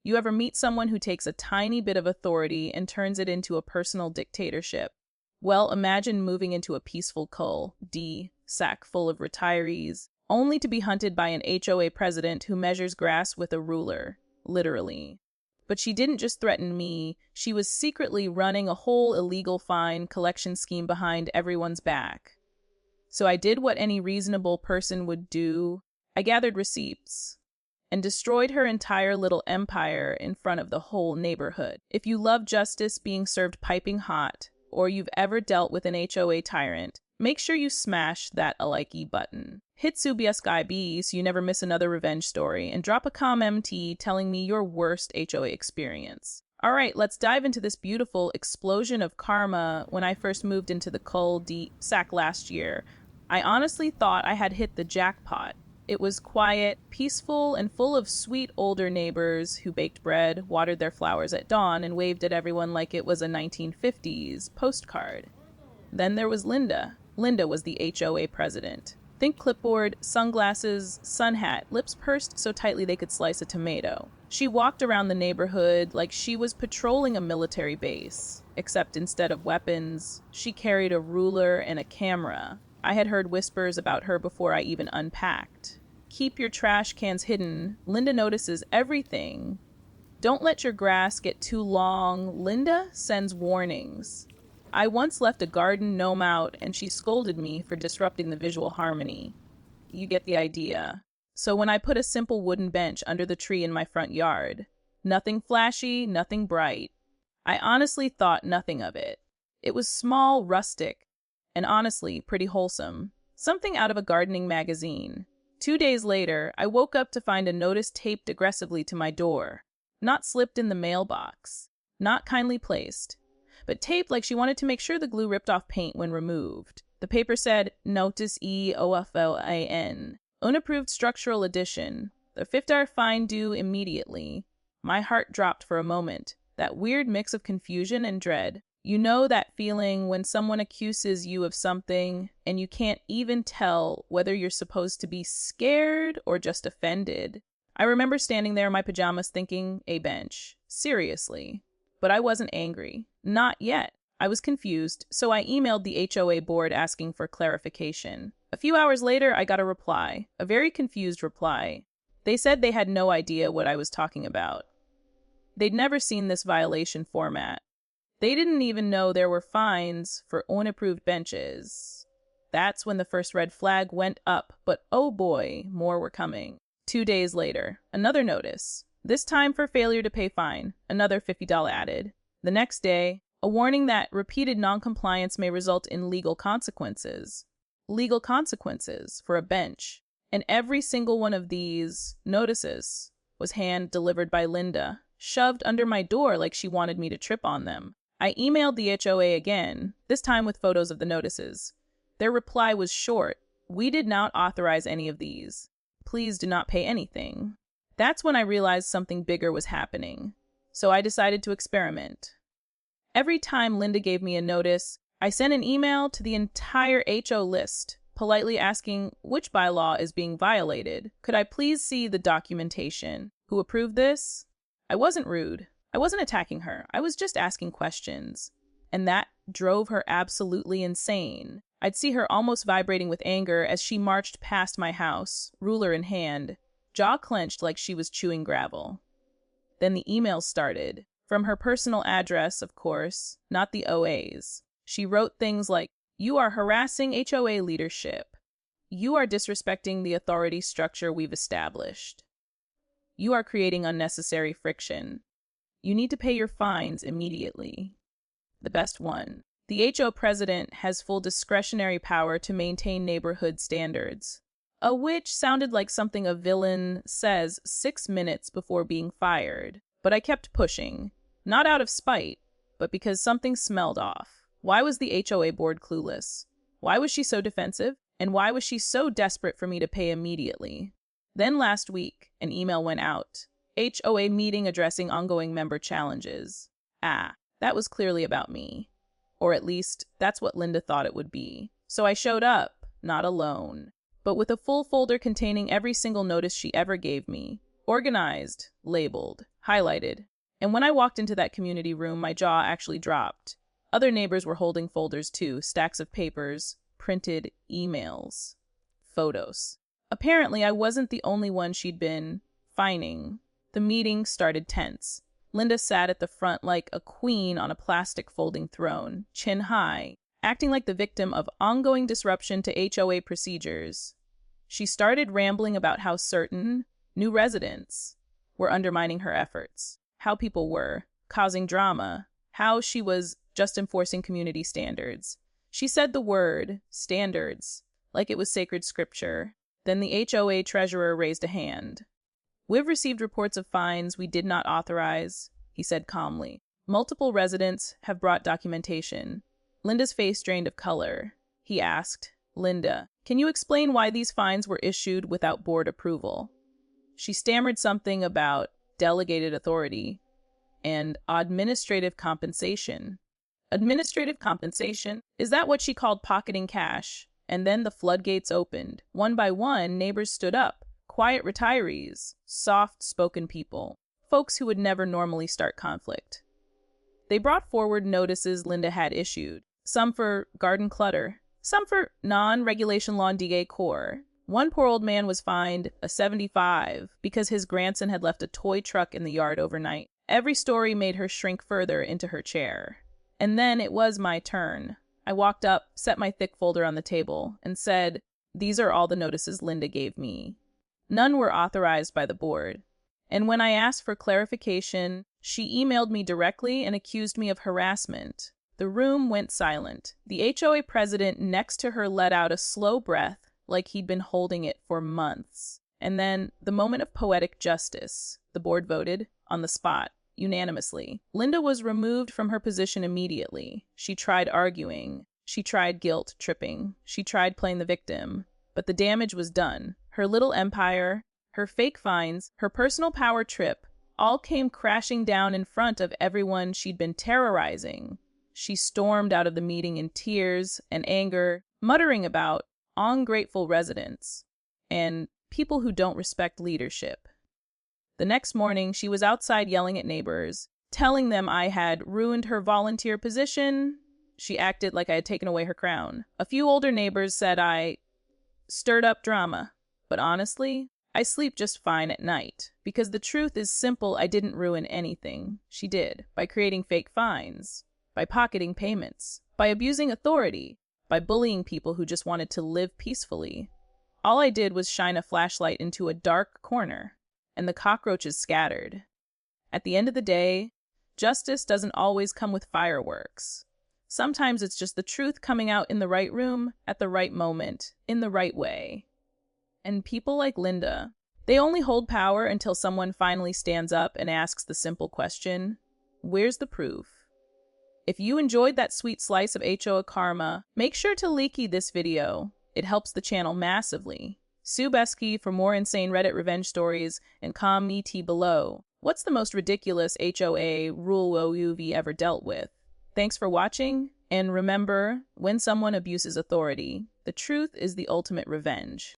You ever meet someone who takes a tiny bit of authority and turns it into a personal dictatorship? Well, imagine moving into a peaceful cul-de-sac full of retirees, only to be hunted by an HOA president who measures grass with a ruler, literally. But she didn't just threaten me, she was secretly running a whole illegal fine collection scheme behind everyone's back. So I did what any reasonable person would do. I gathered receipts and destroyed her entire little empire in front of the whole neighborhood. If you love justice being served piping hot, or you've ever dealt with an HOA tyrant, make sure you smash that a likey button. Hit subscribe so you never miss another revenge story, and drop a comment telling me your worst HOA experience. Alright, let's dive into this beautiful explosion of karma. When I first moved into the cul-de-sac last year, I honestly thought I had hit the jackpot. It was quiet, peaceful, and full of sweet older neighbors who baked bread, watered their flowers at dawn, and waved at everyone like it was a 1950s postcard. Then there was Linda. Linda was the HOA president. Think clipboard, sunglasses, sun hat, lips pursed so tightly they could slice a tomato. She walked around the neighborhood like she was patrolling a military base, except instead of weapons, she carried a ruler and a camera. I had heard whispers about her before I even unpacked. Keep your trash cans hidden. Linda notices everything. Don't let your grass get too long. Linda sends warnings. I once left a garden gnome out and she scolded me for disrupting the visual harmony. You get the idea. So when I put a simple wooden bench under the tree in my front yard, nothing flashy, nothing bright, I honestly thought nothing of it. It was small, rustic, and honestly pretty wholesome. Something out of a gardening magazine. 2 days later, I woke up to find a notice taped aggressively to my door. Not slipped in the mailbox. Not kindly placed. But taped like she wanted to make sure the glue ripped off paint when removed. The paper said, Notice EOFLAN. Unapproved structural addition. The $50 fine due immediately. My heart dropped for a moment. That weird mix of confusion and dread. You know that feeling when someone accuses you of something and you can't even tell whether you're supposed to be scared or just offended. I remember standing there in my pajamas thinking, a bench. Seriously. But I wasn't angry. Not yet. I was confused, so I emailed the HOA board asking for clarification. A few hours later, I got a reply. A very confused reply. They said they had no idea what I was talking about. They'd never seen this violation format. They didn't even know there were fines for unapproved benches. That's when the first red flag went up, but oh boy, more were coming. 2 days later, another notice. This time for failure to pay fine, another $50 added. The next day, a warning that repeated noncompliance may result in legal consequences. Legal consequences for a bench. And every single one of these notices was hand-delivered by Linda, shoved under my door like she wanted me to trip on them. I emailed the HOA again, this time with photos of the notices. Their reply was short. We did not authorize any of these. Please do not pay anything. That's when I realized something bigger was happening. So I decided to experiment. Every time Linda gave me a notice, I sent an email to the entire HO list, politely asking which bylaw is being violated. Could I please see the documentation? Who approved this? I wasn't rude. I wasn't attacking her. I was just asking questions. And that drove her absolutely insane. I'd see her almost vibrating with anger as she marched past my house, ruler in hand, jaw clenched like she was chewing gravel. Then the emails started. From her personal address, of course, not the OA's. She wrote things like, You are harassing HOA leadership. You are disrespecting the authority structure we've established. You are creating unnecessary friction. You need to pay your fines immediately. The best one. The HO president has full discretionary power to maintain neighborhood standards. A which sounded like something a villain says 6 minutes before being fired. But I kept pushing. Not out of spite, but because something smelled off. Why was the HOA board clueless? Why was she so defensive? And why was she so desperate for me to pay immediately? Then last week, an email went out. HOA meeting addressing ongoing member challenges. That was clearly about me. Or at least, that's what Linda thought it would be. So I showed up, not alone, but with a full folder containing every single notice she ever gave me. Organized, labeled, highlighted. And when I walked into that community room, my jaw actually dropped. Other neighbors were holding folders too, stacks of papers, printed emails, photos. Apparently, I wasn't the only one she'd been fining. The meeting started tense. Linda sat at the front like a queen on a plastic folding throne, chin high, acting like the victim of ongoing disruption to HOA procedures. She started rambling about how certain new residents were undermining her efforts, how people were causing drama, how she was just enforcing community standards. She said the word standards like it was sacred scripture. Then the HOA treasurer raised a hand. "We've received reports of fines we did not authorize," he said calmly. "Multiple residents have brought documentation." Linda's face drained of color. He asked, "Linda, can you explain why these fines were issued without board approval?" She stammered something about delegated authority and administrative compensation. Administrative compensation? Is that what she called pocketing cash? And then the floodgates opened. One by one, neighbors stood up. Quiet retirees, soft-spoken people, folks who would never normally start conflict. They brought forward notices Linda had issued, some for garden clutter, some for non-regulation lawn decor. One poor old man was fined a $75 because his grandson had left a toy truck in the yard overnight. Every story made her shrink further into her chair. And then it was my turn. I walked up, set my thick folder on the table, and said, "These are all the notices Linda gave me." None were authorized by the board. And when I asked for clarification, she emailed me directly and accused me of harassment. The room went silent. The HOA president next to her let out a slow breath, like he'd been holding it for months. And then, the moment of poetic justice, the board voted, on the spot, unanimously. Linda was removed from her position immediately. She tried arguing. She tried guilt tripping. She tried playing the victim. But the damage was done. Her little empire, her fake fines, her personal power trip, all came crashing down in front of everyone she'd been terrorizing. She stormed out of the meeting in tears and anger, muttering about ungrateful residents and people who don't respect leadership. The next morning, she was outside yelling at neighbors, telling them I had ruined her volunteer position. She acted like I had taken away her crown. A few older neighbors said I stirred up drama. But honestly, I sleep just fine at night. Because the truth is simple, I didn't ruin anything. She did, by creating fake fines, by pocketing payments, by abusing authority, by bullying people who just wanted to live peacefully. All I did was shine a flashlight into a dark corner, and the cockroaches scattered. At the end of the day, justice doesn't always come with fireworks. Sometimes it's just the truth coming out in the right room, at the right moment, in the right way. And people like Linda, they only hold power until someone finally stands up and asks the simple question, where's the proof? If you enjoyed that sweet slice of HOA karma, make sure to leaky this video. It helps the channel massively. Sue Besky for more insane Reddit revenge stories, and comment below. What's the most ridiculous HOA rule you've ever dealt with? Thanks for watching, and remember, when someone abuses authority, the truth is the ultimate revenge.